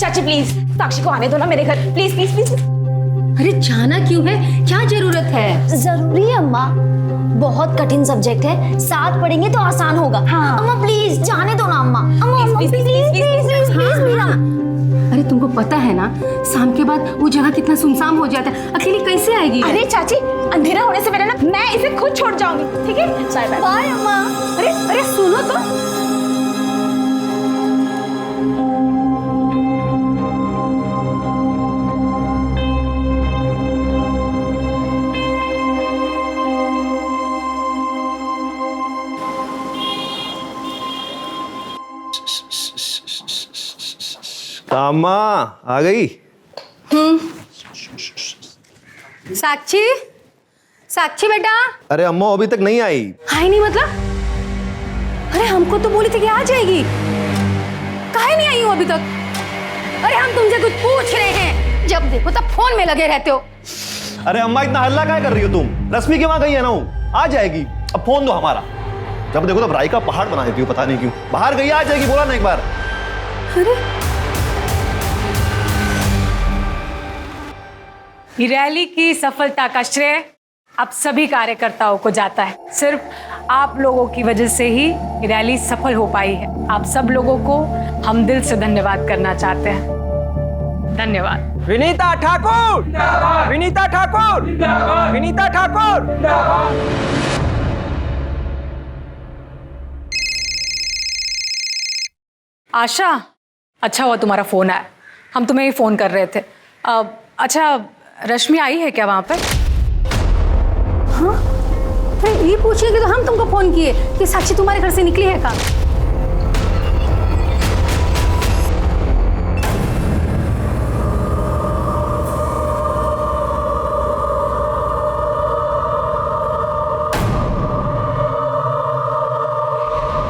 चाची प्लीज साक्षी को आने दो ना मेरे घर, प्लीज प्लीज प्लीज। अरे जाना क्यों है, क्या जरूरत है? जरूरी है अम्मा, बहुत कठिन सब्जेक्ट है, साथ पढ़ेंगे तो आसान होगा। हाँ। अम्मा प्लीज जाने दो ना अम्मा। अम्मा please please please please please Meera. अरे तुमको पता है ना शाम के बाद वो जगह कितना सुनसान हो जाता है, अकेली कैसे आएगी? अरे चाची अंधेरा होने से पहले ना मैं इसे खुद छोड़ जाऊंगी, ठीक है? Bye bye. बाय अम्मा। अरे अरे सुनो तो। अम्मा आ गई? साक्षी, साक्षी बेटा। अरे अम्मा अभी तक नहीं आई। आई नहीं मतलब? अरे हमको तो बोली थी कि आ जाएगी, काहे नहीं आई हो अभी तक? अरे हम तुमसे कुछ पूछ रहे हैं, जब देखो तब फोन में लगे रहते हो। अरे अम्मा इतना हल्ला क्या कर रही हो तुम? रश्मि के वहां गई है ना, वो आ जाएगी। अब फोन दो हमारा। जब देखो तब राई का पहाड़ बना देती हो, पता नहीं क्यों। बाहर गई, आ जाएगी, बोला ना एक बार। रैली की सफलता का श्रेय आप सभी कार्यकर्ताओं को जाता है। सिर्फ आप लोगों की वजह से ही रैली सफल हो पाई है। आप सब लोगों को हम दिल से धन्यवाद करना चाहते हैं। धन्यवाद। विनीता ठाकुर, विनीता ठाकुर, विनीता ठाकुर। आशा, अच्छा हुआ तुम्हारा फोन आया, हम तुम्हें ही फोन कर रहे थे। अच्छा, रश्मि आई है क्या वहां पे? हाँ, अरे ये पूछिए तो हम तुमको फोन किए कि साक्षी तुम्हारे घर से निकली है का?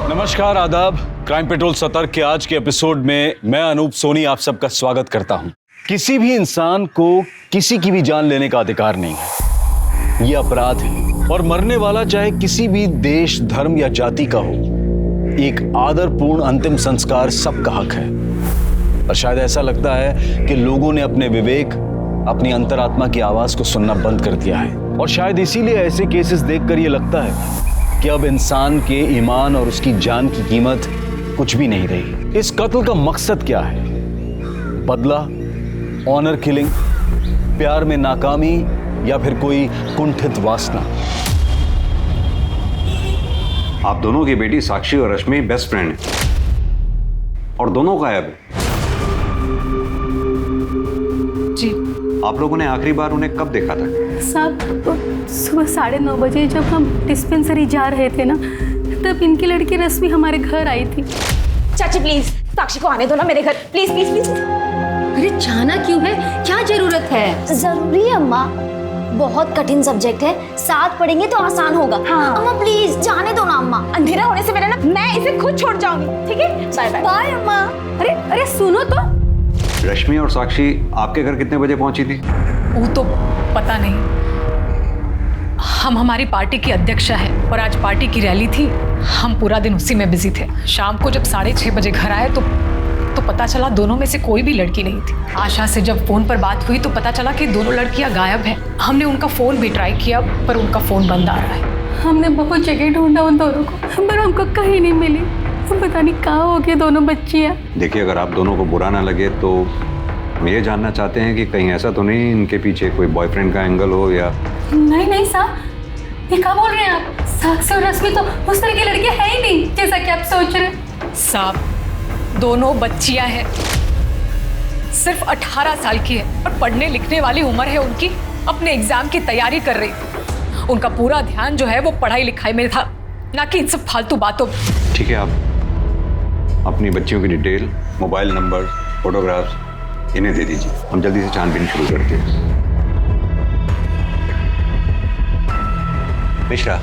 नमस्कार, आदाब। क्राइम पेट्रोल सतर्क के आज के एपिसोड में मैं अनूप सोनी आप सबका स्वागत करता हूं। किसी भी इंसान को किसी की भी जान लेने का अधिकार नहीं है, यह अपराध है। और मरने वाला चाहे किसी भी देश, धर्म या जाति का हो, एक आदरपूर्ण अंतिम संस्कार सबका हक है। और शायद ऐसा लगता है कि लोगों ने अपने विवेक, अपनी अंतरात्मा की आवाज को सुनना बंद कर दिया है। और शायद इसीलिए ऐसे केसेस देखकर यह लगता है कि अब इंसान के ईमान और उसकी जान की कीमत कुछ भी नहीं रही। इस कत्ल का मकसद क्या है? बदला, ऑनर किलिंग, प्यार में नाकामी या फिर कोई कुंठित वासना? आप दोनों की बेटी साक्षी और रश्मि बेस्ट फ्रेंड है और दोनों गायब है। जी। आप लोगों ने आखिरी बार उन्हें कब देखा था? साहब, सुबह 9:30 बजे जब हम डिस्पेंसरी जा रहे थे ना, तब इनकी लड़की रश्मि हमारे घर आई थी। चाची प्लीज साक्षी को आने दो ना मेरे घर, प्लीज प्लीज प्लीज। अरे जाना क्यों है, क्या जरूरत है? जरूरी है अम्मा, बहुत कठिन सब्जेक्ट है, साथ पढ़ेंगे तो आसान होगा। हाँ। अम्मा प्लीज जाने दो ना अम्मा। अंधेरा होने से पहले ना मैं इसे खुद छोड़ जाऊंगी, ठीक है? Bye bye. बाय अम्मा। अरे अरे सुनो तो। रश्मि और साक्षी आपके घर कितने बजे पहुंची थी? वो तो पता नहीं। हम हमारी पार्टी की अध्यक्षा है और आज पार्टी की रैली थी, हम पूरा दिन उसी में बिजी थे। शाम को जब 6:30 बजे घर आए तो पता चला दोनों में से कोई भी लड़की नहीं थी। आशा से जब फोन पर बात हुई तो पता चला कि दोनों लड़कियां गायब हैं। हमने उनका फोन भी ट्राई किया पर उनका फोन बंद आ रहा है। हमने बहुत जगह ढूंढा उन दोनों को, पर हमको कहीं नहीं मिली। पता नहीं कहाँ हो गए दोनों बच्चियाँ। देखिए, अगर आप दोनों को बुरा ना लगे तो हम ये जानना चाहते हैं कि कहीं ऐसा तो नहीं इनके पीछे कोई बॉयफ्रेंड का एंगल हो या? नहीं नहीं साहब, ये क्या बोल रहे हैं आप? साक्षी और रश्मि तो उस तरह की लड़की है ही नहीं जैसा कि आप सोच रहे हैं। साहब, दोनों बच्चियां हैं, सिर्फ 18 साल की है और पढ़ने लिखने वाली उम्र है उनकी। अपने एग्जाम की तैयारी कर रही थी। उनका पूरा ध्यान जो है वो पढ़ाई लिखाई में था, ना कि इन सब फालतू बातों में। ठीक है, आप अपनी बच्चियों की डिटेल, मोबाइल नंबर, फोटोग्राफ्स इन्हें दे दीजिए। हम जल्दी से छानबीन शुरू करते हैं। मिश्रा,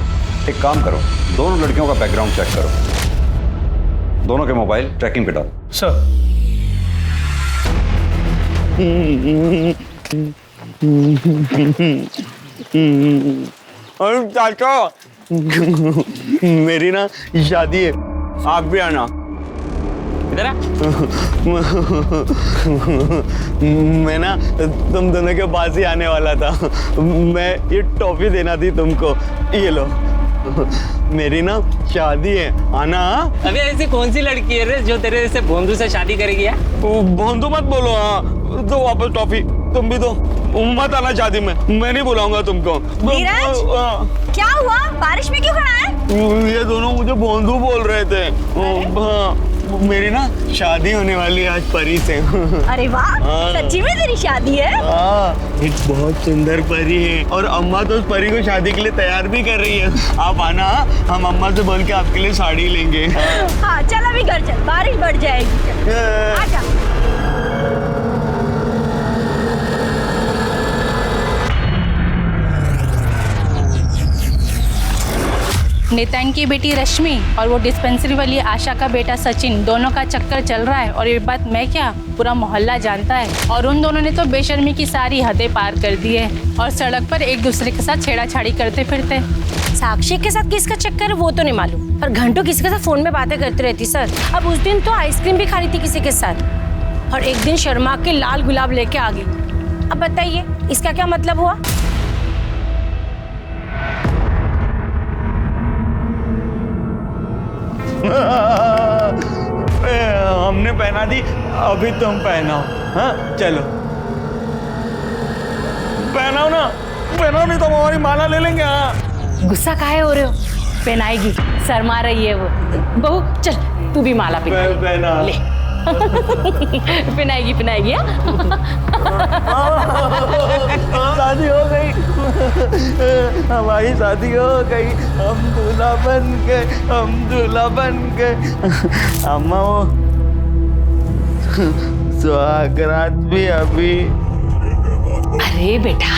एक काम करो, दोनों लड़कियों का बैकग्राउंड चेक करो। दोनों के मोबाइल ट्रैकिंग पे डालो। सर। अरे चाचा, मेरी ना शादी है, आप भी आना। इधर आ। मैं ना तुम दोनों के पास ही आने वाला था। मैं ये टॉफी देना थी तुमको, ये लो। मेरी ना शादी है, आना। अबे ऐसी कौन सी लड़की है रे जो तेरे से भोंदू से शादी करेगी? भोंदू मत बोलो। हाँ तो वापस टॉफी, तुम भी तो मत आना शादी में, मैं नहीं बुलाऊंगा तुमको। धीरज, क्या हुआ? बारिश में क्यों खड़ा है? ये दोनों मुझे भोंदू बोल रहे थे। हाँ, मेरी ना शादी होने वाली है आज परी से। अरे वाह, सच्ची में तेरी शादी है? एक बहुत सुंदर परी है और अम्मा तो उस परी को शादी के लिए तैयार भी कर रही है। आप आना, हम अम्मा से बोल के आपके लिए साड़ी लेंगे। हाँ चल अभी घर चल, बारिश बढ़ जाएगी। आजा। नितिन की बेटी रश्मि और वो डिस्पेंसरी वाली आशा का बेटा सचिन, दोनों का चक्कर चल रहा है। और ये बात मैं क्या, पूरा मोहल्ला जानता है। और उन दोनों ने तो बेशर्मी की सारी हदें पार कर दी है और सड़क पर एक दूसरे के साथ छेड़ाछाड़ी करते फिरते। साक्षी के साथ किसका चक्कर है वो तो नहीं मालूम, पर घंटों किसी के साथ फोन में बातें करती रहती सर। अब उस दिन तो आइसक्रीम भी खा रही थी किसी के साथ, और एक दिन शर्मा के लाल गुलाब लेके आ गई। अब बताइए इसका क्या मतलब हुआ? हमने पहना दी, अभी तुम पहनाओ। हाँ चलो पहनाओ ना, पहनाओ नहीं तो हमारी माला ले लेंगे। हाँ गुस्सा काहे हो रहे हो? पहनाएगी, शर्मा रही है वो। बहू चल तू भी माला पहना ले। पहनाएगी पहनाएगी। शादी हो गई, हमारी शादी हो गई, हम दूल्हा बन गए, हम दूल्हा बन गए। अम्मा वो सुहागरात भी अभी। अरे बेटा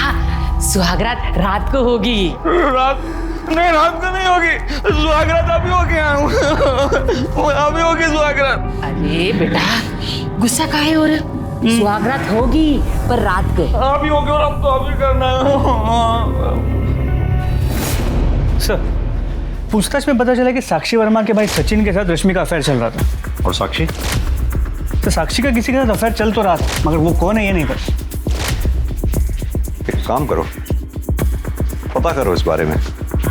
सुहागरात रात को होगी। रात नहीं, रात को नहीं होगी सुहागरात, अभी होगी। अभी होगी सुहागरात। अरे बेटा गुस्सा काहे हो रहे? सुहागरात होगी पर रात को। अभी होगी और अब तो अभी करना है। सर पूछताछ में पता चला कि साक्षी वर्मा के भाई सचिन के साथ रश्मि का अफेयर चल रहा था। और साक्षी? तो साक्षी का किसी के साथ अफेयर चल तो रहा था, मगर वो कौन है ये नहीं पता। एक काम करो, पता करो इस बारे में,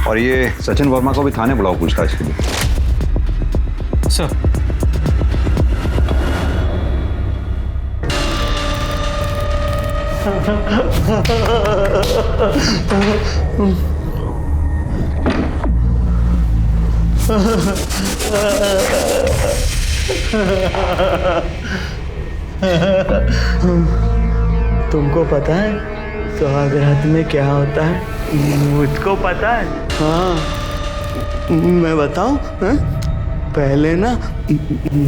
और ये सचिन वर्मा को भी थाने बुलाओ पूछताछ के लिए। सर तुमको पता है सुहागरात में क्या होता है? मुझको पता है। हाँ मैं बताऊं? पहले ना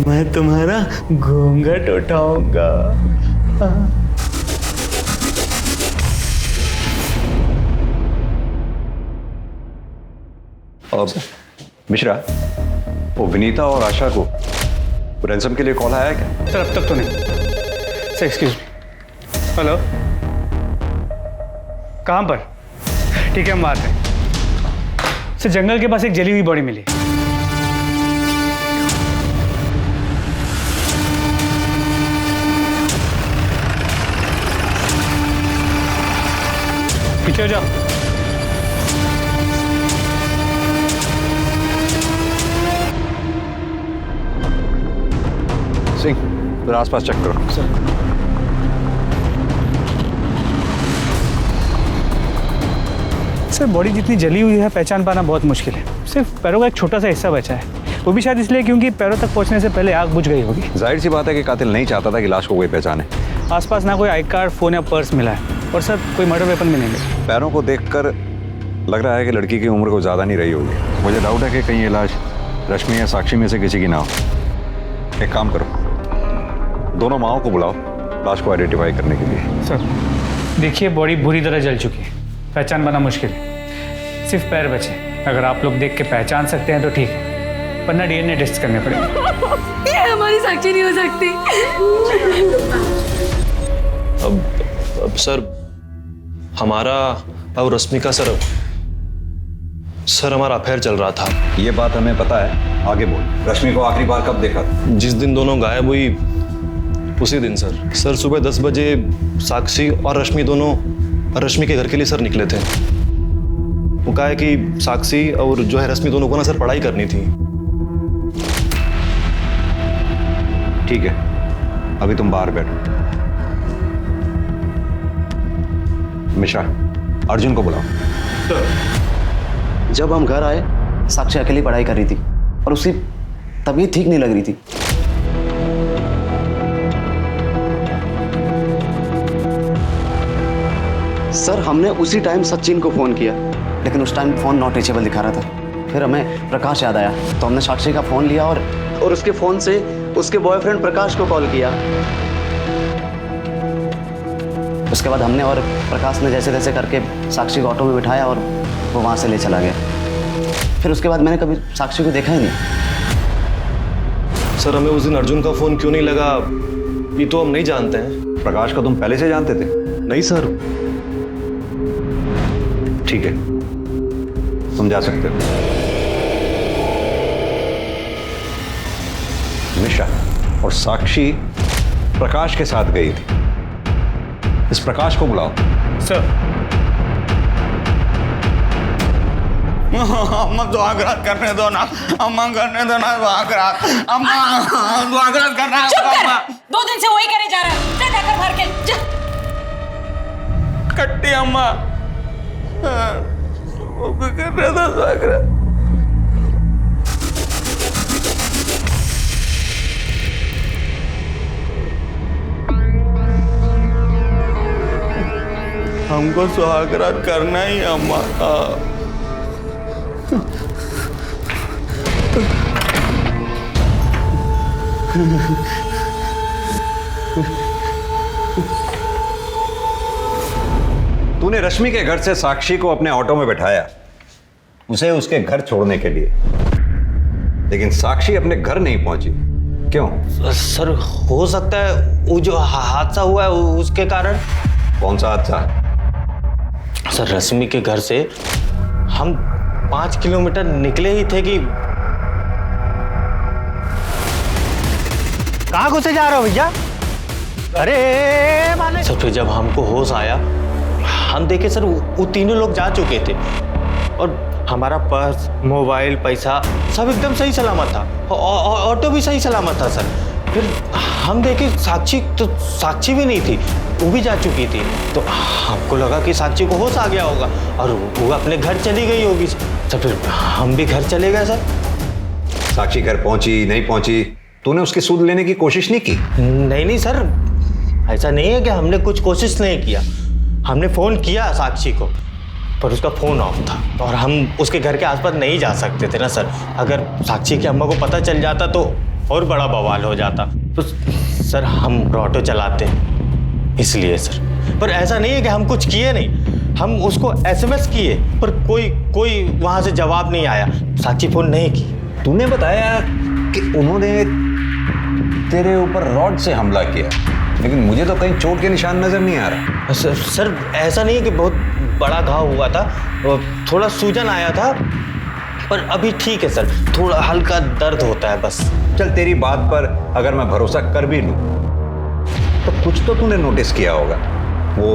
मैं तुम्हारा घूंघट उठाऊंगा। अब मिश्रा, वो विनीता और आशा को रैंसम के लिए कॉल आया क्या? सर अब तक तो नहीं। Sir excuse me. हेलो, कहाँ पर? ठीक है हम बात है। सर जंगल के पास एक जली हुई बॉडी मिली। पीछे हो जाओ। सिंह जरा आसपास चेक करो। सर सर बॉडी जितनी जली हुई है पहचान पाना बहुत मुश्किल है। सिर्फ पैरों का एक छोटा सा हिस्सा बचा है, वो भी शायद इसलिए क्योंकि पैरों तक पहुंचने से पहले आग बुझ गई होगी। जाहिर सी बात है कि कातिल नहीं चाहता था कि लाश को कोई पहचाने। आसपास ना कोई आई कार्ड, फोन या पर्स मिला है, और सर कोई मर्डर वेपन भी नहीं मिला। पैरों को देखकर लग रहा है कि लड़की की उम्र को ज़्यादा नहीं रही होगी। मुझे डाउट है कि कहीं ये लाश रश्मि या साक्षी में से किसी की ना हो। एक काम करो, दोनों माओं को बुलाओ लाश को आइडेंटिफाई करने के लिए। सर देखिए बॉडी बुरी तरह जल चुकी है, पहचान पाना मुश्किल है। सिर्फ पैर बचे, अगर आप लोग देख के पहचान सकते हैं तो ठीक है, वरना डीएनए टेस्ट करने पड़ेंगे। ये हमारी साक्षी नहीं हो सकती। अब सर हमारा और रश्मि का सर हमारा अफेयर चल रहा था। ये बात हमें पता है, आगे बोल। रश्मि को आखिरी बार कब देखा था? जिस दिन दोनों गायब हुई उसी दिन सर सुबह 10 बजे साक्षी और रश्मि दोनों रश्मि के घर के लिए सर निकले थे। वो कहा है कि साक्षी और जो है रश्मि दोनों को ना सर पढ़ाई करनी थी। ठीक है, अभी तुम बाहर बैठो। मिश्रा, अर्जुन को बुलाओ। जब हम घर आए साक्षी अकेली पढ़ाई कर रही थी और उसकी तबीयत ठीक नहीं लग रही थी। सर हमने उसी टाइम सचिन को फोन किया, लेकिन उस टाइम फोन नॉट रीचेबल दिखा रहा था। फिर हमें प्रकाश याद आया तो हमने साक्षी का फोन लिया और उसके फोन से उसके बॉयफ्रेंड प्रकाश को कॉल किया। उसके बाद हमने और प्रकाश ने जैसे तैसे करके साक्षी को ऑटो में बिठाया और वो वहां से ले चला गया। फिर उसके बाद मैंने कभी साक्षी को देखा ही नहीं। सर हमें उस दिन अर्जुन का फोन क्यों नहीं लगा ये तो हम नहीं जानते हैं। प्रकाश को तुम पहले से जानते थे? नहीं सर। ठीक है, तुम जा सकते हो। मिश्रा और साक्षी प्रकाश के साथ गई थी। इस प्रकाश को बुलाओ। सर। अम्मा दुआगरात करने दो ना, अम्मा करने दो ना दुआगरात, अम्मा दुआगरात करना है। चुप कर, 2 दिन से वही करे जा रहा है। जा जाकर भर के जा। कट्टी अम्मा वो करने दो दुआगरात। हमको सुहागरात करना ही अम्मा। तूने रश्मि के घर से साक्षी को अपने ऑटो में बैठाया, उसे उसके घर छोड़ने के लिए, लेकिन साक्षी अपने घर नहीं पहुंची। क्यों? सर हो सकता है वो जो हादसा हुआ है उसके कारण। कौन सा हादसा? सर रश्मि के घर से हम 5 किलोमीटर निकले ही थे कि कहाँ घुसे जा रहे हो भैया? अरे माने सर फिर जब हमको होश आया हम देखे सर वो तीनों लोग जा चुके थे और हमारा पर्स मोबाइल पैसा सब एकदम सही सलामत था। ऑटो भी सही सलामत था सर। फिर हम देखे साक्षी भी नहीं थी, वो भी जा चुकी थी। तो हमको लगा कि साक्षी को होश आ गया होगा और वो अपने घर चली गई होगी। तो फिर हम भी घर चले गए सर। साक्षी घर पहुंची नहीं पहुंची, तूने उसकी सूद लेने की कोशिश नहीं की? नहीं सर, ऐसा नहीं है कि हमने कुछ कोशिश नहीं किया। हमने फ़ोन किया साक्षी को पर उसका फ़ोन ऑफ था और हम उसके घर के आसपास नहीं जा सकते थे ना सर। अगर साक्षी की अम्मा को पता चल जाता तो और बड़ा बवाल हो जाता। तो सर हम ऑटो चलाते हैं इसलिए सर। पर ऐसा नहीं है कि हम कुछ किए नहीं, हम उसको SMS किए पर कोई वहाँ से जवाब नहीं आया। साक्षी फ़ोन नहीं की। तूने बताया कि उन्होंने तेरे ऊपर रॉड से हमला किया, लेकिन मुझे तो कहीं चोट के निशान नजर नहीं आ रहा। सर ऐसा नहीं है कि बहुत बड़ा घाव हुआ था, थोड़ा सूजन आया था पर अभी ठीक है सर। थोड़ा हल्का दर्द होता है बस। चल तेरी बात पर अगर मैं भरोसा कर भी लूं तो कुछ तो तूने नोटिस किया होगा। वो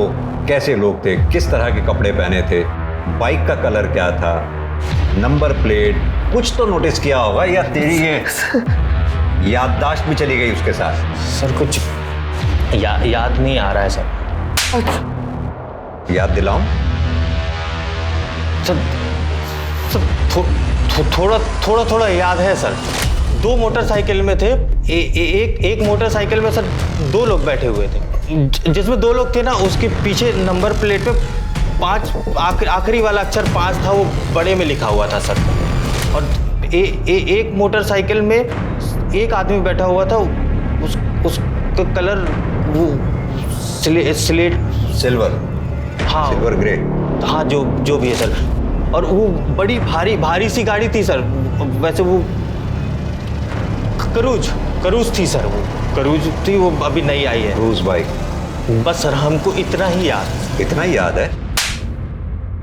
कैसे लोग थे, किस तरह के कपड़े पहने थे, बाइक का कलर क्या था, नंबर प्लेट, कुछ तो नोटिस किया होगा। या तेरी ये याददाश्त भी चली गई उसके साथ? सर कुछ याद नहीं आ रहा है सर। याद दिलाऊं? थोड़ा याद है सर। 2 मोटरसाइकिल में थे। एक मोटरसाइकिल में सर 2 लोग बैठे हुए थे। जिसमें 2 लोग थे ना उसके पीछे नंबर प्लेट पे 5 आखिरी वाला अक्षर 5 था, वो बड़े में लिखा हुआ था सर। और एक मोटरसाइकिल में एक आदमी बैठा हुआ था, उसका कलर वो स्लेट सिल्वर। हाँ सिल्वर ग्रे। हाँ जो भी है सर। और वो बड़ी भारी सी गाड़ी थी सर। वैसे वो करूज थी सर। वो करूज थी, वो अभी नई आई है। Cruise bike. बस सर हमको इतना ही याद। इतना ही याद है?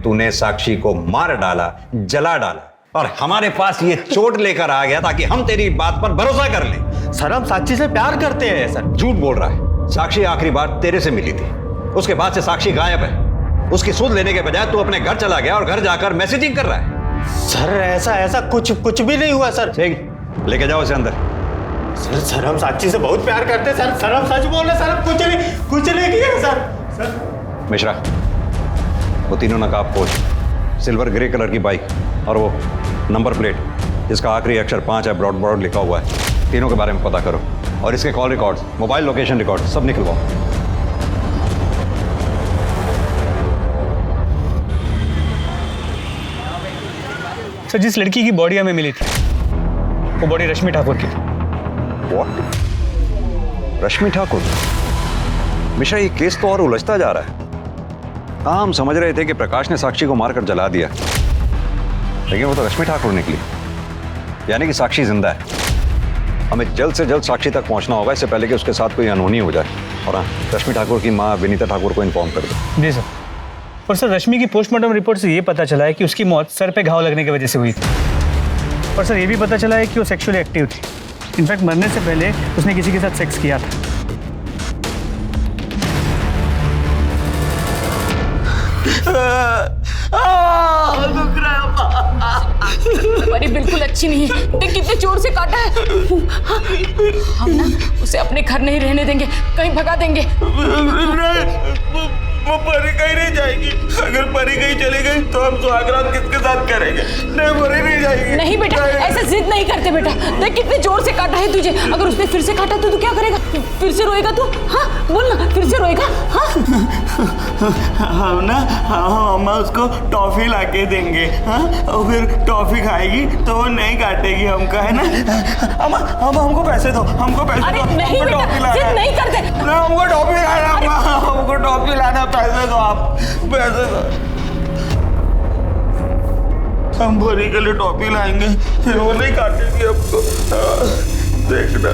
तूने साक्षी को मार डाला, जला डाला, और हमारे पास ये चोट लेकर आ गया ताकि हम तेरी बात पर भरोसा कर लें। सर हम साक्षी से प्यार करते हैं सर। झूठ बोल रहा है। साक्षी आखिरी बार तेरे से मिली थी, उसके बाद से साक्षी गायब है। उसकी सूद लेने के बजाय तू अपने घर चला गया और घर जाकर मैसेजिंग कर रहा है। सर ऐसा कुछ भी नहीं हुआ सर। ठीक, लेके जाओ उसे अंदर। सर हम साक्षी से बहुत प्यार करते हैं सर हम सच बोल रहे हैं सर, हम कुछ नहीं किया सर। मिश्रा, वो तीनों नकाबपोश, सिल्वर ग्रे कलर की बाइक और वो नंबर प्लेट जिसका आखिरी अक्षर 5 है, ब्रॉड लिखा हुआ है, तीनों के बारे में पता करो और इसके call records, mobile location record सब निकलवाओ। सर जिस लड़की की बॉडी हमें मिली थी वो बॉडी रश्मि ठाकुर की थी। What? रश्मि ठाकुर? मिश्रा, ये केस तो और उलझता जा रहा है। हम समझ रहे थे कि प्रकाश ने साक्षी को मारकर जला दिया, लेकिन वो तो रश्मि ठाकुर निकली। यानी कि साक्षी जिंदा है। हमें जल्द से जल्द साक्षी तक पहुंचना होगा, इससे पहले कि उसके साथ कोई अनहोनी हो जाए। और हाँ, रश्मि ठाकुर की माँ विनीता ठाकुर को इन्फॉर्म कर दो। जी सर। और सर रश्मि की पोस्टमार्टम रिपोर्ट से ये पता चला है कि उसकी मौत सर पे घाव लगने की वजह से हुई थी। और सर ये भी पता चला है कि वो सेक्सुअली एक्टिव थी। इनफैक्ट मरने से पहले उसने किसी के साथ सेक्स किया था। परी बिल्कुल अच्छी नहीं है, देख कितने जोर से काटा है। हम ना उसे अपने घर नहीं रहने देंगे, कहीं भगा देंगे। वो परी कहीं नहीं जाएगी। अगर परी कहीं चली गई तो हम सुहागरात किसके साथ करेंगे? नहीं, परी नहीं जाएगी। नहीं बेटा, ऐसा जिद नहीं करते बेटा। देख कितने जोर से काटा है तुझे। अगर उसने फिर से काटा तो तू क्या करेगा? फिर से रोएगा तू? हाँ बोल ना, फिर से रोएगा? हाँ हम उसको टॉफी लाके देंगे। हाँ, और फिर टॉफी खाएगी तो वो नहीं काटेगी हमको, है ना? हमको पैसे दो, हमको पैसे दो। अरे नहीं बेटा, जिद नहीं करते। हमको टॉफी लाना, हमको टॉफी लाना, पैसे दो आप, पैसे दो। हम भरी के लिए टॉफी लाएंगे, फिर वो नहीं काटेगी हमको। देखना।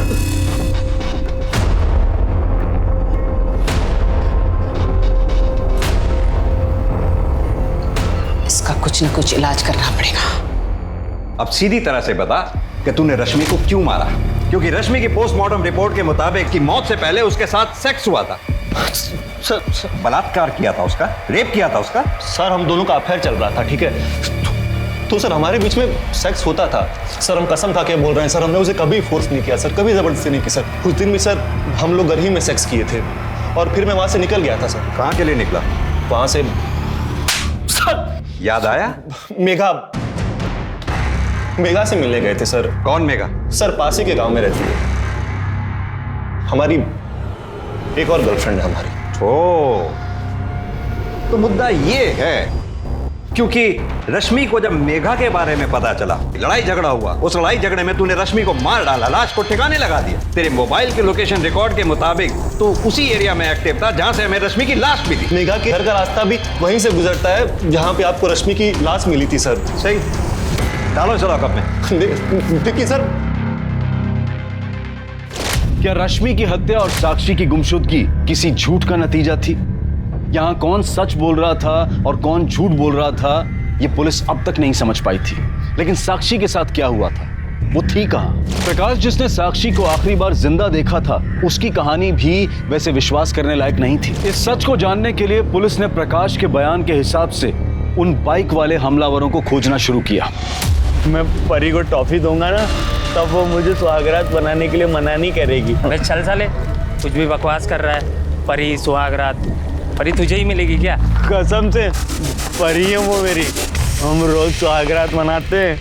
इसका कुछ न कुछ इलाज करना पड़ेगा। अब सीधी तरह से बता कि तूने रश्मि को क्यों मारा? क्योंकि रश्मि की पोस्टमार्टम रिपोर्ट के मुताबिक कि मौत से पहले उसके साथ सेक्स हुआ था। सर बलात्कार किया था उसका, रेप किया था उसका। सर हम दोनों का अफेयर चल रहा था, ठीक है? तो सर हमारे बीच में सेक्स होता था। सर हम कसम खा के बोल रहे हैं, सर हमने उसे कभी फोर्स नहीं किया सर, कभी जबरदस्ती नहीं की सर। उस दिन भी सर हम लोग घर ही में सेक्स किए थे और फिर मैं वहां से निकल गया था सर। कहाँ के लिए निकला? वहां से याद आया? मेघा से मिलने गए थे सर। कौन मेघा? सर पास ही के गांव में रहती है, हमारी एक और गर्लफ्रेंड है हमारी। ओ, तो मुद्दा ये है क्योंकि रश्मि को जब मेघा के बारे में पता चला, लड़ाई झगड़ा हुआ, उस लड़ाई झगड़े में तूने रश्मि को मार डाला, लाश को ठिकाने लगा दिया। तेरे मोबाइल के लोकेशन रिकॉर्ड के मुताबिक तू उसी एरिया में एक्टिव था जहां से हमें रश्मि की लाश मिली। मेघा के घर का रास्ता भी वहीं से गुजरता है जहां पे आपको रश्मि की लाश मिली थी सर। सही, डालो चलो कब में। देखिए सर, क्या रश्मि की हत्या और साक्षी की गुमशुदगी किसी झूठ का नतीजा थी? यहां कौन सच बोल रहा था और कौन झूठ बोल रहा था, यह पुलिस अब तक नहीं समझ पाई थी। लेकिन साक्षी के साथ क्या हुआ था, वो थी कहां? प्रकाश जिसने साक्षी को आखिरी बार जिंदा देखा था, उसकी कहानी भी वैसे विश्वास करने लायक नहीं थी। इस सच को जानने के लिए पुलिस ने प्रकाश के बयान के हिसाब से उन बाइक वाले हमलावरों को खोजना शुरू किया। मैं परी को टॉफी दूंगा ना, तब वो मुझे सुहागरात बनाने के लिए मना नहीं करेगी। अबे चल साले, कुछ भी बकवास कर रहा है। परी सुहागरात, परी तुझे ही मिलेगी क्या? कसम से परी है वो मेरी। हम रोज सुहागरात मनाते हैं,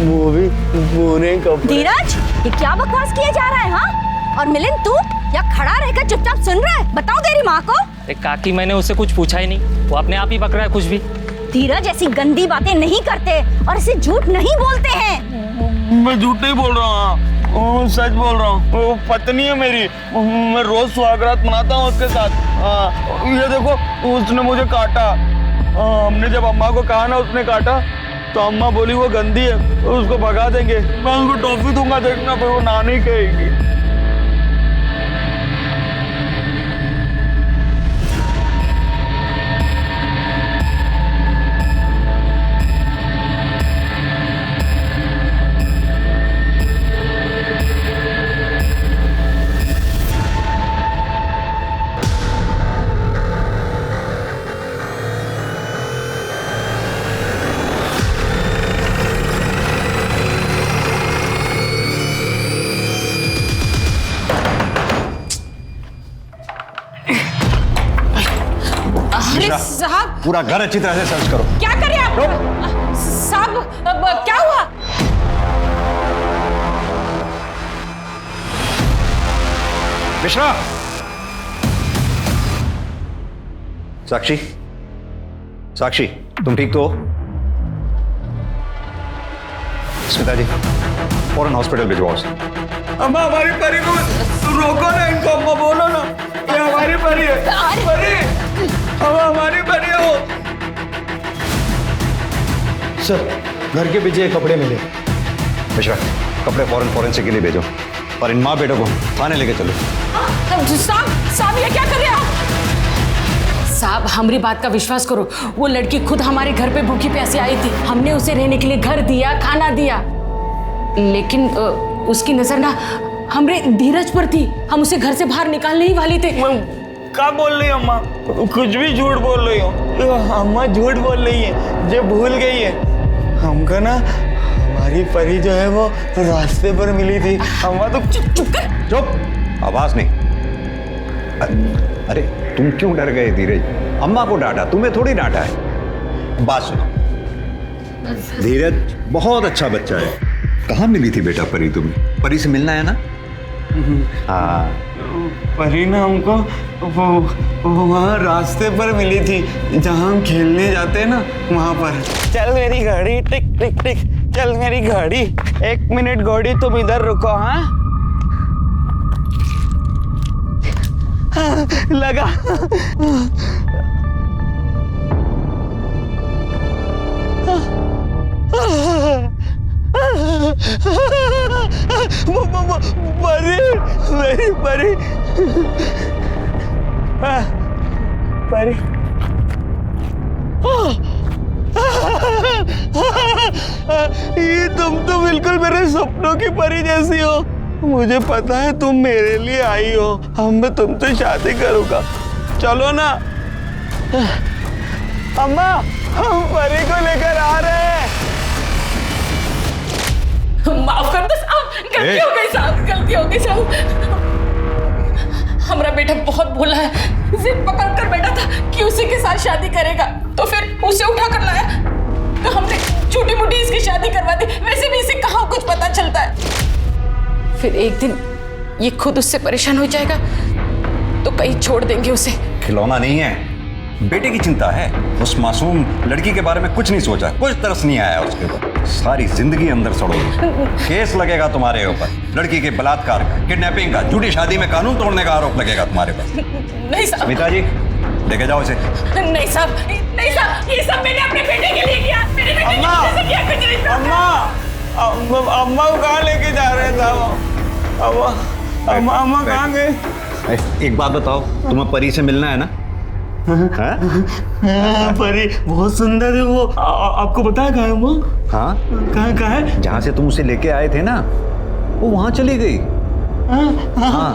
वो भी पूरे कपड़े। धीरज, ये क्या बकवास किया जा रहा है? हाँ, और मिलिंद तू या खड़ा रहकर चुपचाप सुन रहा है? बताओ तेरी माँ को। काकी मैंने उससे कुछ पूछा ही नहीं, वो अपने आप ही बक रहा है कुछ भी। धीरज ऐसी गंदी बातें नहीं करते और ऐसे झूठ नहीं बोलते हैं। मैं झूठ नहीं बोल रहा हूँ, सच बोल रहा हूँ। वो पत्नी है मेरी, मैं रोज सुहागरात मनाता हूँ उसके साथ। ये देखो, उसने मुझे काटा। हमने जब अम्मा को कहा ना उसने काटा, तो अम्मा बोली वो गंदी है, उसको भगा देंगे। मैं उसको टॉफी दूंगा, देखना, पर वो ना नहीं कहेगी। पूरा घर अच्छी तरह से सर्च करो। क्या करें आप? साहब क्या हुआ? मिश्रा, साक्षी, साक्षी तुम ठीक तो हो? स्मिता जी फौरन हॉस्पिटल भिजवाओ उसे। अम्मा हमारी परी को रोको ना, इनको अम्मा बोलो ना, ये हमारी परी है। परी, अम्मा हमारी परी है वो। सर घर के पीछे कपड़े मिले। मिश्रा कपड़े फौरन फॉरेंसिक के लिए भेजो और इन माँ बेटों को थाने लेके चलो। साहब ये क्या कर रहे हैं आप? साहब हमारी बात का विश्वास करो, वो लड़की खुद हमारे घर पे भूखी प्यासी आई थी। हमने उसे रहने के लिए घर दिया, खाना दिया, लेकिन उसकी नजर ना हमरे धीरज पर थी। हम उसे घर से बाहर निकालने ही वाले थे। क्या बोल रही हो अम्मा? कुछ भी झूठ बोल रही हो। अम्मा झूठ बोल रही है, जो भूल गई है हमको ना। हमारी परी जो है वो रास्ते पर मिली थी। अम्मा तो चुप, आवाज नहीं। अरे तुम क्यों डर गए धीरज? अम्मा को डांटा, तुम्हें थोड़ी डांटा है। बात सुनो, धीरज बहुत अच्छा बच्चा है। कहाँ मिली थी बेटा परी तुम्हें? परी से मिलना है ना? हाँ परी ना हमको वो वहाँ रास्ते पर मिली थी, जहाँ हम खेलने जाते हैं ना, वहाँ पर। चल मेरी गाड़ी, टिक टिक टिक, चल मेरी गाड़ी। 1 मिनट गाड़ी, तुम इधर रुको। हाँ लगा। परी, मेरी परी, परी। ये तुम तो बिल्कुल मेरे सपनों की परी जैसी हो। मुझे पता है तुम मेरे लिए आई हो। मैं तुमसे शादी करूंगा, चलो ना। अम्मा हम परी को लेकर आ रहे हैं। माफ कर दो साहब, गलती हो गई साहब, गलती हो गई साहब। हमारा बेटा बहुत भोला है, जिद पकड़ कर बैठा था कि उसी के साथ शादी करेगा, तो फिर उसे उठा कर लाया, तो हमने छोटी मोटी इसकी शादी करवा दी। वैसे भी इसे कहाँ कुछ पता चलता है। फिर एक दिन ये खुद उससे परेशान हो जाएगा तो कहीं छोड़ देंगे उसे। खिलौना नहीं है, बेटे की चिंता है। उस मासूम लड़की के बारे में कुछ नहीं सोचा, कुछ तरस नहीं आया उसके ऊपर। सारी जिंदगी अंदर सड़ोगे। केस लगेगा तुम्हारे ऊपर, लड़की के बलात्कार का, किडनैपिंग का, झूठी शादी में कानून तोड़ने का आरोप लगेगा तुम्हारे पास। नहीं साहब। स्मिता जी लेके जाओ इसे। नहीं साहब, नहीं साहब, ये सब मैंने अपने बेटे के लिए किया। मेरे बेटे की वजह से किया, कुछ नहीं। अम्मा को कहाँ लेके जा रहे थे? अम्मा कहाँ गए? एक बात बताओ, तुम्हें परी से मिलना है ना? परी बहुत सुंदर है वो। आपको पता है कहाँ है वो? हाँ कहाँ है? जहाँ से तुम उसे लेके आए थे ना, वो वहाँ चली गई। हाँ,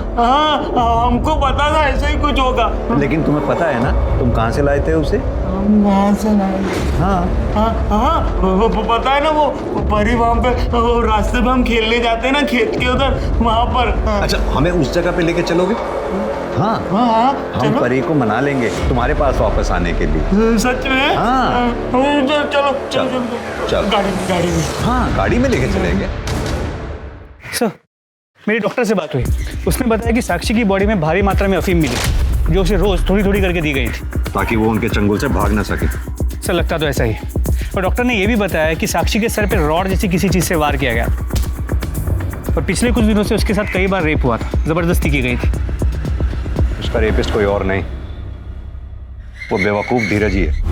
हमको पता था ऐसा ही कुछ होगा। लेकिन तुम्हें पता है ना तुम कहाँ से लाए थे उसे? वहाँ से लाए। हाँ, वो पता है ना, वो परी वहाँ पे, वो रास्ते पे हम खेलने जाते हैं ना, खेत के उधर, वहाँ पर। अच्छा हमें उस जगह पे लेके चलोगे? हाँ हम परी को मना लेंगे तुम्हारे पास वापस आने के लिए। सच में? हाँ चलो चलो गाड़ी में। हाँ गाड़ी में लेके चलेंगे। सर मेरी डॉक्टर से बात हुई, उसने बताया कि साक्षी की बॉडी में भारी मात्रा में अफीम मिली, जो उसे रोज थोड़ी थोड़ी करके दी गई थी, ताकि वो उनके चंगुल से भाग ना सके। सर लगता तो ऐसा ही। और डॉक्टर ने यह भी बताया कि साक्षी के सर पे रॉड जैसी किसी चीज से वार किया गया, और पिछले कुछ दिनों से उसके साथ कई बार रेप हुआ था, जबरदस्ती की गई थी। उसका रेपिस्ट कोई और नहीं, वो बेवकूफ धीरज ही है।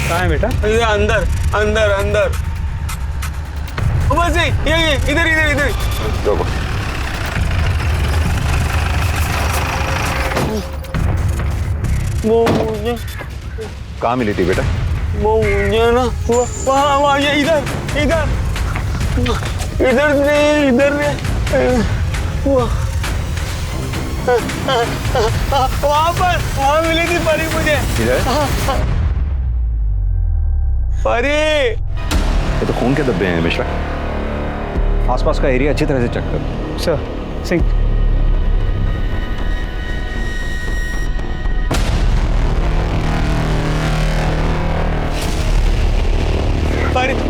कहाँ है बेटा? अंदर अंदर अंदर। बस ये इधर इधर इधर। वो मुझे कहाँ मिली थी बेटा? वो मुझे ना वहाँ ये इधर इधर इधर नहीं, इधर नहीं। वहां मिली थी परी मुझे। परी, ये तो खून के धब्बे हैं मिश्रा। आसपास का एरिया अच्छी तरह से चेक कर। सर सिंह,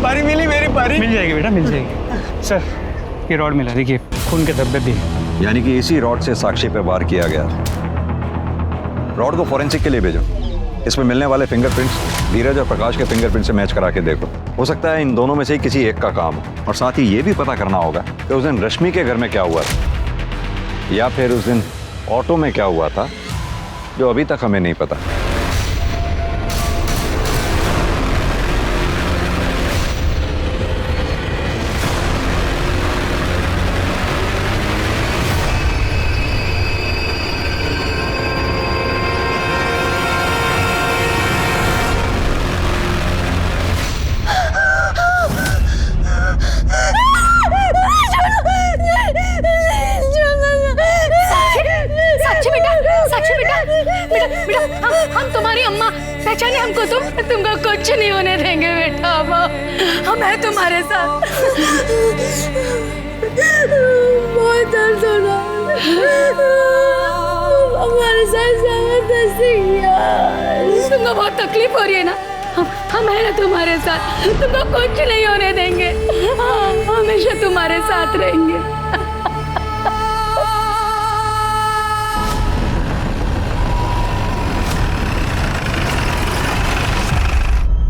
परी मिली मेरी परी। मिल जाएगी बेटा, मिल जाएगी। सर ये रॉड मिला, देखिए खून के धब्बे भी हैं। यानी कि इसी रॉड से साक्षी पे वार किया गया। रॉड को फॉरेंसिक के लिए भेजो। इसमें मिलने वाले फिंगरप्रिंट्स धीरज और प्रकाश के फिंगरप्रिंट से मैच करा के देखो। हो सकता है इन दोनों में से किसी एक का काम हो। और साथ ही ये भी पता करना होगा कि उस दिन रश्मि के घर में क्या हुआ था, या फिर उस दिन ऑटो में क्या हुआ था, जो अभी तक हमें नहीं पता। हम तुम्हारी अम्मा, पहचाने हमको। तुमको कुछ नहीं होने देंगे बेटा। हम हैं तुम्हारे साथ। बहुत दर्द हो रहा है, हमारे साथ जबरदस्ती किया। तुमको बहुत तकलीफ हो रही है ना, हम हैं ना तुम्हारे साथ। तुमको कुछ नहीं होने देंगे, हमेशा तुम्हारे साथ रहेंगे।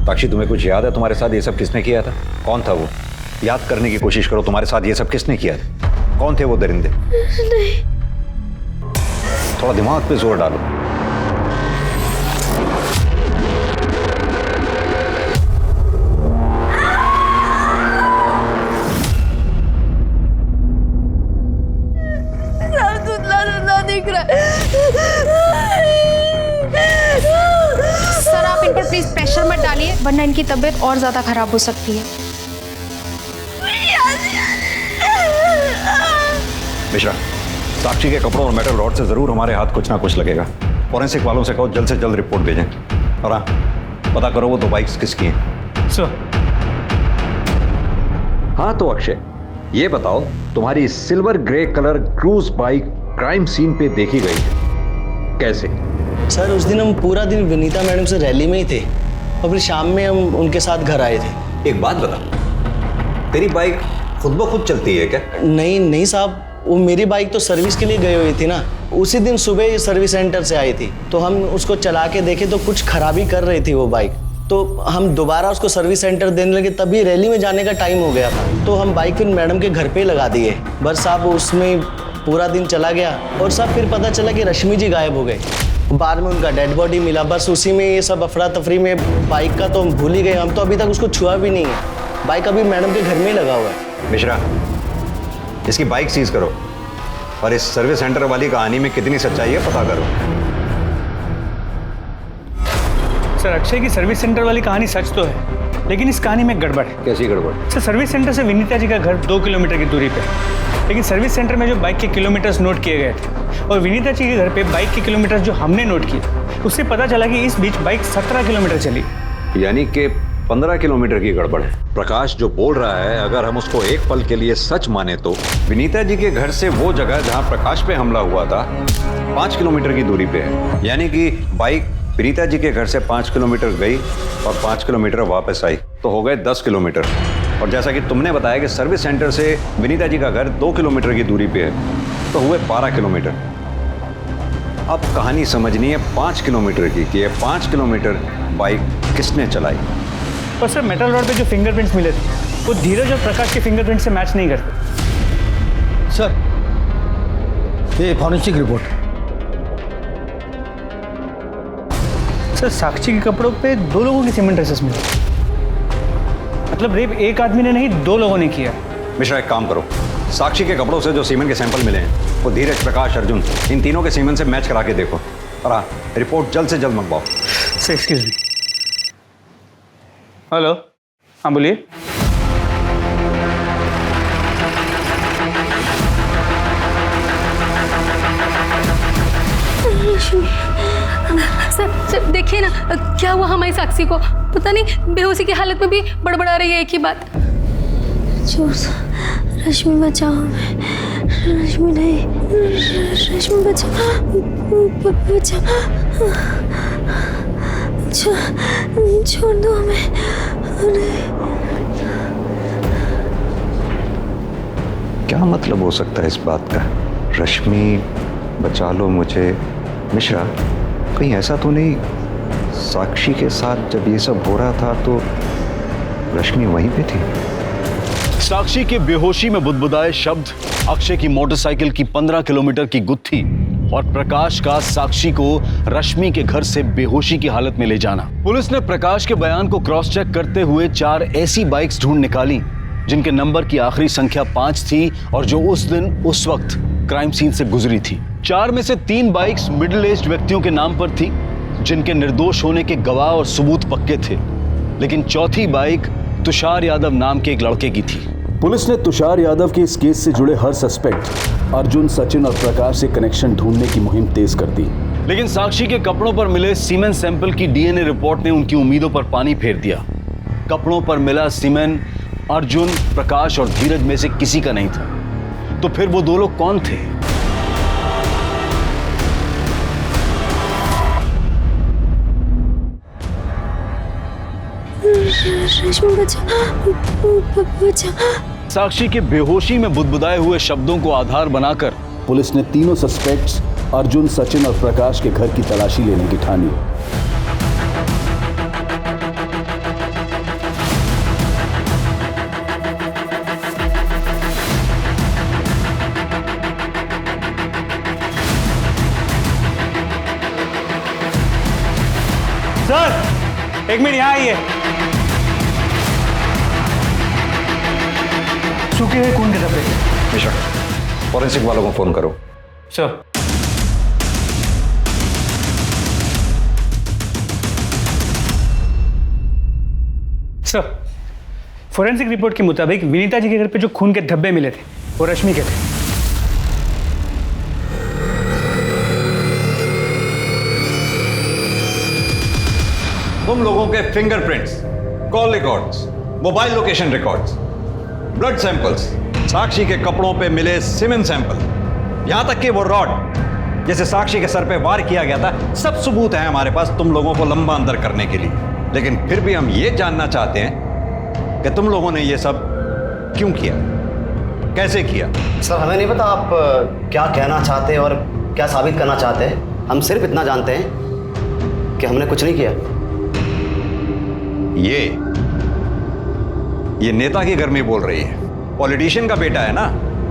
साक्षी, तुम्हें कुछ याद है तुम्हारे साथ ये सब किसने किया था? कौन था वो? याद करने की कोशिश करो, तुम्हारे साथ ये सब किसने किया था? कौन थे वो दरिंदे? नहीं। थोड़ा दिमाग पे जोर डालो। दिख रहा है। सर आप इन पर प्लीज प्रेशर मत डालिए, वरना इनकी तबीयत और ज्यादा खराब हो सकती है। मिश्रा, साक्षी के कपड़ों और मेटल रॉड से जरूर हमारे हाथ कुछ ना कुछ लगेगा। फॉरेंसिक वालों से कहो जल्द से जल्द रिपोर्ट भेजें। और हाँ, पता करो वो दो बाइक्स किसकी हैं। सर। हाँ तो अक्षय, ये बताओ तुम्हारी silver grey colour cruise bike crime scene पे देखी गई है, कैसे? सर उस दिन हम पूरा दिन विनीता मैडम से रैली में ही थे और फिर शाम में हम उनके साथ घर आए थे। एक बात बता, तेरी बाइक खुद ब खुद चलती है क्या? नहीं नहीं साहब, वो मेरी बाइक तो सर्विस के लिए गई हुई थी ना। उसी दिन सुबह ही सर्विस सेंटर से आई थी, तो हम उसको चला के देखे तो कुछ खराबी कर रही थी वो बाइक। तो हम दोबारा उसको सर्विस सेंटर देने लगे, तभी रैली में जाने का टाइम हो गया था। तो हम बाइक फिर मैडम के घर पे ही लगा दिए। बस साहब उसमें पूरा दिन चला गया और सब फिर पता चला कि रश्मि जी गायब हो गए। बाद में उनका डेड बॉडी मिला। बस उसी में ये सब अफरा तफरी में बाइक का तो हम भूल ही गए। हम तो अभी तक उसको छुआ भी नहीं है। बाइक अभी मैडम के घर में ही लगा हुआ है। मिश्रा, इसकी बाइक सीज करो और इस सर्विस सेंटर वाली कहानी में कितनी सच्चाई है पता करो। सर अक्षय की सर्विस सेंटर वाली कहानी सच तो है, लेकिन इस कहानी में गड़बड़ है। कैसी गड़बड़? सर सर्विस सेंटर से विनीता जी का घर 2 किलोमीटर की दूरी पे, लेकिन सर्विस सेंटर में जो बाइक के किलोमीटर्स नोट किए गए थे और विनीता जी के घर पे बाइक के किलोमीटर्स जो हमने नोट किए, उससे पता चला कि इस बीच बाइक 17 किलोमीटर चली। यानी कि 15 किलोमीटर की गड़बड़ है। प्रकाश जो बोल रहा है, अगर हम उसको एक पल के लिए सच माने तो विनीता जी के घर से वो जगह जहां प्रकाश पे हमला हुआ था 5 किलोमीटर की दूरी पे है। यानी कि बाइक विनीता जी के घर से 5 किलोमीटर गई और 5 किलोमीटर वापस आई, तो हो गए 10 किलोमीटर। और जैसा कि तुमने बताया कि सर्विस सेंटर से विनीता जी का घर 2 किलोमीटर की दूरी पे है, तो हुए 12 किलोमीटर। अब कहानी समझनी है 5 किलोमीटर की, कि ये 5 किलोमीटर बाइक किसने चलाई। और सर मेटल रोड पे जो फिंगरप्रिंट्स मिले थे वो धीरज और प्रकाश के फिंगरप्रिंट से मैच नहीं करते। सर ये फॉरेंसिक रिपोर्ट। सर साक्षी के कपड़ों पे 2 लोगों के सीमेंट ट्रेसेस मिले, मतलब रेप एक आदमी ने नहीं 2 लोगों ने किया। मिश्रा एक काम करो, साक्षी के कपड़ों से जो सीमेंट के सैंपल मिले हैं वो धीरज, प्रकाश, अर्जुन, इन तीनों के सीमेंट से मैच करा के देखो। और हाँ, रिपोर्ट जल्द से जल्द मंगवाओ। Sir excuse me. हेलो, हाँ बोलिए। सर देखिए ना, क्या हुआ हमारी साक्षी को? पता नहीं, बेहोशी की हालत में भी बड़बड़ा रही है एक ही बात। रश्मि बचाओ, रश्मि नहीं, रश्मि बचाओ, छोड़ दो हमें। क्या मतलब हो सकता है इस बात का? रश्मि बचा लो मुझे। मिश्रा, कहीं ऐसा तो नहीं साक्षी के साथ जब ये सब हो रहा था तो रश्मि वहीं पे थी? साक्षी के बेहोशी में बुदबुदाए शब्द, अक्षय की मोटरसाइकिल की 15 किलोमीटर की गुत्थी और प्रकाश का साक्षी को रश्मि के घर से बेहोशी की हालत में ले जाना। पुलिस ने प्रकाश के बयान को क्रॉस चेक करते हुए 4 ऐसी बाइक्स ढूंढ निकाली जिनके नंबर की आखिरी संख्या 5 थी और जो उस दिन उस वक्त क्राइम सीन से गुजरी थी। 4 में से 3 बाइक्स मिडिल एज्ड व्यक्तियों के नाम पर थी जिनके निर्दोष होने के गवाह और सबूत पक्के थे, लेकिन चौथी बाइक तुषार यादव नाम के एक लड़के की थी। पुलिस ने तुषार यादव के इस केस से जुड़े हर सस्पेक्ट अर्जुन, सचिन और प्रकाश से कनेक्शन ढूंढने की मुहिम तेज कर दी, लेकिन साक्षी के कपड़ों पर मिले सीमेन सैंपल की डीएनए रिपोर्ट ने उनकी उम्मीदों पर पानी फेर दिया। कपड़ों पर मिला सीमेन अर्जुन, प्रकाश और धीरज में से किसी का नहीं था। तो फिर वो 2 लोग कौन थे? साक्षी के बेहोशी में बुदबुदाए हुए शब्दों को आधार बनाकर पुलिस ने तीनों सस्पेक्ट्स अर्जुन, सचिन और प्रकाश के घर की तलाशी लेने की ठानी। सर, एक मिनट यहाँ आइए। सूखे हुए खून के धब्बे। मिश्रा, फॉरेंसिक वालों को फोन करो। सर। सर, फोरेंसिक रिपोर्ट के मुताबिक विनीता जी के घर पे जो खून के धब्बे मिले थे वो रश्मि के थे। तुम लोगों के fingerprints, call records, mobile location records, blood samples, Sakshi के कपड़ों पे मिले सीमेन सैंपल, यहां तक कि वो रॉड जैसे साक्षी के सर पे वार किया गया था, सब सबूत हैं हमारे पास तुम लोगों को लंबा अंदर करने के लिए। लेकिन फिर भी हम ये जानना चाहते हैं कि तुम लोगों ने ये सब क्यों किया, कैसे किया? सर, हमें नहीं पता आप क्या कहना चाहते हैं और क्या साबित करना चाहते हैं। हम सिर्फ इतना जानते हैं कि हमने कुछ नहीं किया। ये नेता की घर में बोल रही है, पॉलिटिशियन का बेटा है ना,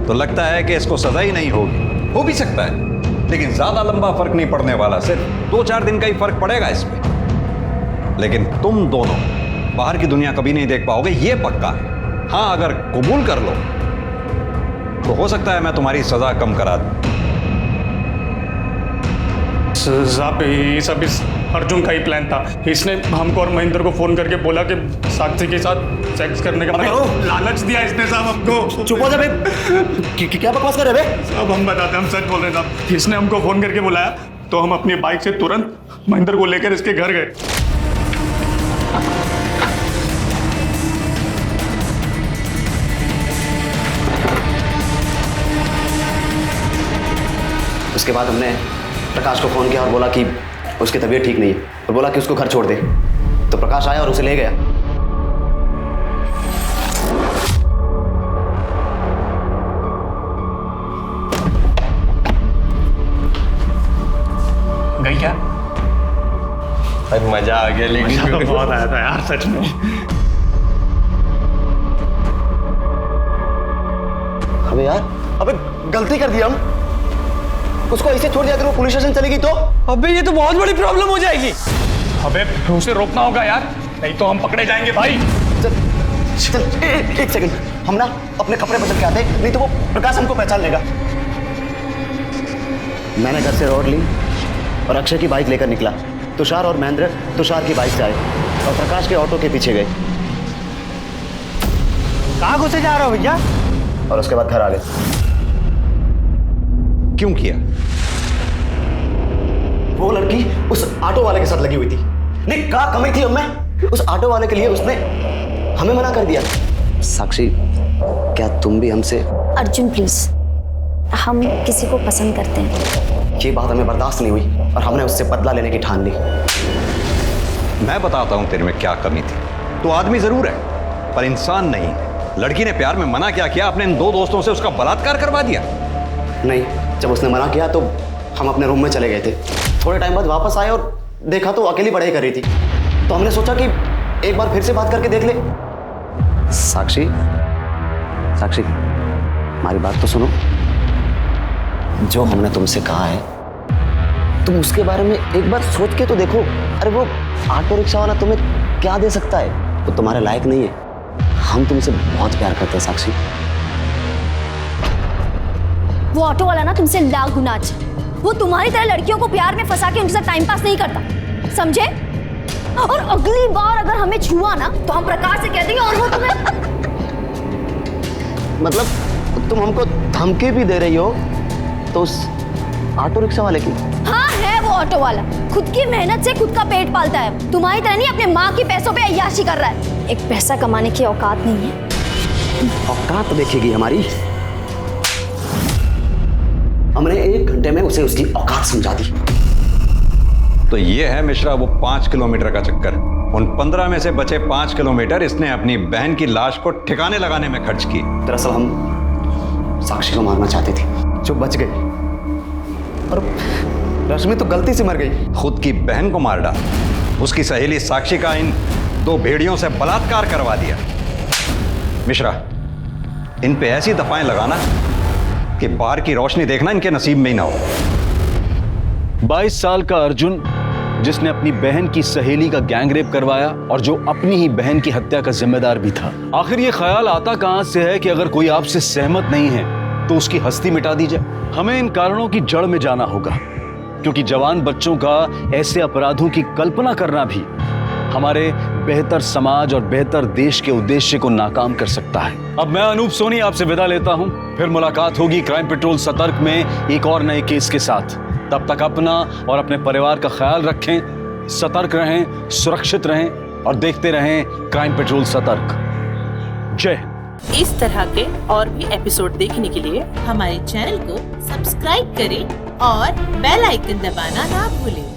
तो लगता है कि इसको सजा ही नहीं होगी। हो भी सकता है, लेकिन ज्यादा लंबा फर्क नहीं पड़ने वाला, सिर्फ 2-4 दिन का ही फर्क पड़ेगा इसमें। लेकिन तुम दोनों बाहर की दुनिया कभी नहीं देख पाओगे, ये पक्का है। हाँ, अगर कबूल कर लो तो हो सकता है मैं तुम्हारी सजा कम करा दूं। साहब, ये सब इस अर्जुन का ही प्लान था। इसने हमको और महेंद्र को फोन करके बोला कि साक्षी के साथ सेक्स करने का लालच दिया इसने साहब हमको। चुप हो जा बे। क्या बकवास कर रहे बे? साहब हम बताते हैं, हम सच बोल रहे हैं साहब। इसने हमको फोन करके बुलाया तो हम अपनी बाइक से तुरंत महेंद्र को लेकर इसके घर गए। उसके बाद हमने प्रकाश को फोन किया और बोला कि उसकी तबीयत ठीक नहीं है और बोला कि उसको घर छोड़ दे। तो प्रकाश आया और उसे ले गया। गई क्या? भाई मजा आ गया, लेकिन बहुत आया था यार सच में। अबे यार, अबे गलती कर दी हम। उसको ऐसे छोड़ दिया, अगर वो पुलिस स्टेशन चलेगी तो? अबे ये तो बहुत बड़ी प्रॉब्लम हो जाएगी। अबे उसे रोकना होगा यार, नहीं तो हम पकड़े जाएंगे भाई। चल एक सेकंड, हम ना अपने कपड़े बदल के आते, नहीं तो वो प्रकाश हमको पहचान लेगा। मैंने घर से रॉड ली और अक्षय की बाइक लेकर निकला। तुषार और महेंद्र तुषार की बाइक से आए और प्रकाश के ऑटो के पीछे गए। कहाँ घुसे जा रहे हो भैया? और उसके बाद घर आ गए। क्यों किया? वो लड़की उस ऑटो वाले के साथ लगी हुई थी। नहीं, क्या कमी थी हमें उस ऑटो वाले के लिए, उसने हमें मना कर दिया। साक्षी, क्या तुम भी हमसे? अर्जुन प्लीज, हम किसी को पसंद करते हैं। ये बात हमें बर्दाश्त नहीं हुई और हमने उससे बदला लेने की ठान ली। मैं बताता हूं तेरे में क्या कमी थी। तो आदमी जरूर है पर इंसान नहीं। लड़की ने प्यार में मना क्या किया, अपने इन 2 दोस्तों से उसका बलात्कार करवा दिया। नहीं, जब उसने मना किया तो हम अपने रूम में चले गए थे। थोड़े टाइम बाद वापस आए और देखा तो अकेली पढ़ाई कर रही थी। तो हमने सोचा कि एक बार फिर से बात करके देख ले। साक्षी, साक्षी, हमारी बात तो सुनो। जो हमने तुमसे कहा है तुम उसके बारे में एक बार सोच के तो देखो। अरे वो ऑटो रिक्शा वाला तुम्हें क्या दे सकता है? वो तुम्हारे लायक नहीं है। हम तुमसे बहुत प्यार करते हैं साक्षी। वो ऑटो वाला ना तुमसे लाख गुना अच्छा। वो तुम्हारी तरह लड़कियों को प्यार में फंसा के उनके साथ टाइम पास नहीं करता, समझे? और अगली बार अगर हमें छुआ ना तो हम प्रकाश से कह देंगे और वो तुम्हें मतलब तुम हमको धमकी भी दे रही हो तो उस ऑटो रिक्शा वाले की? हाँ, है वो ऑटो वाला। खुद की मेहनत से खुद का पेट पालता है। तुम्हारी तरह नहीं अपने माँ के पैसों पे अय्याशी कर रहा है। एक पैसा कमाने की औकात नहीं है। औकात देखेगी हमारी? हमने 1 घंटे में उसे उसकी औकात समझा दी। तो ये है मिश्रा वो 5 किलोमीटर का चक्कर। उन 15 में से बचे 5 किलोमीटर इसने अपनी बहन की लाश को ठिकाने लगाने में खर्च की। दरअसल हम साक्षी को मारना चाहते थे, जो बच गई। और रश्मि तो गलती से मर गई। खुद की बहन को मार डाला। उसकी सहेली साक्षी का इन 2 भेड़ियों से बलात्कार करवा दिया। मिश्रा, इन पे ऐसी दफाएं लगाना कि बाहर की रोशनी देखना इनके नसीब में ही ना हो। 22 साल का अर्जुन, जिसने अपनी बहन की सहेली का गैंगरेप करवाया और जो अपनी ही बहन की हत्या का जिम्मेदार भी था। आखिर ये ख्याल आता कहां से है कि अगर कोई आपसे सहमत नहीं है तो उसकी हस्ती मिटा दी जाए? हमें इन कारणों की जड़ में जाना होगा, क्योंकि जवान बच्चों का ऐसे अपराधों की कल्पना करना भी हमारे बेहतर समाज और बेहतर देश के उद्देश्य को नाकाम कर सकता है। अब मैं अनूप सोनी आपसे विदा लेता हूं। फिर मुलाकात होगी क्राइम पेट्रोल सतर्क में एक और नए केस के साथ। तब तक अपना और अपने परिवार का ख्याल रखें, सतर्क रहें, सुरक्षित रहें और देखते रहें क्राइम पेट्रोल सतर्क। जय हिंद। इस तरह के और भी एपिसोड देखने के लिए हमारे चैनल को सब्सक्राइब करें और बेल आइकन दबाना ना भूलें।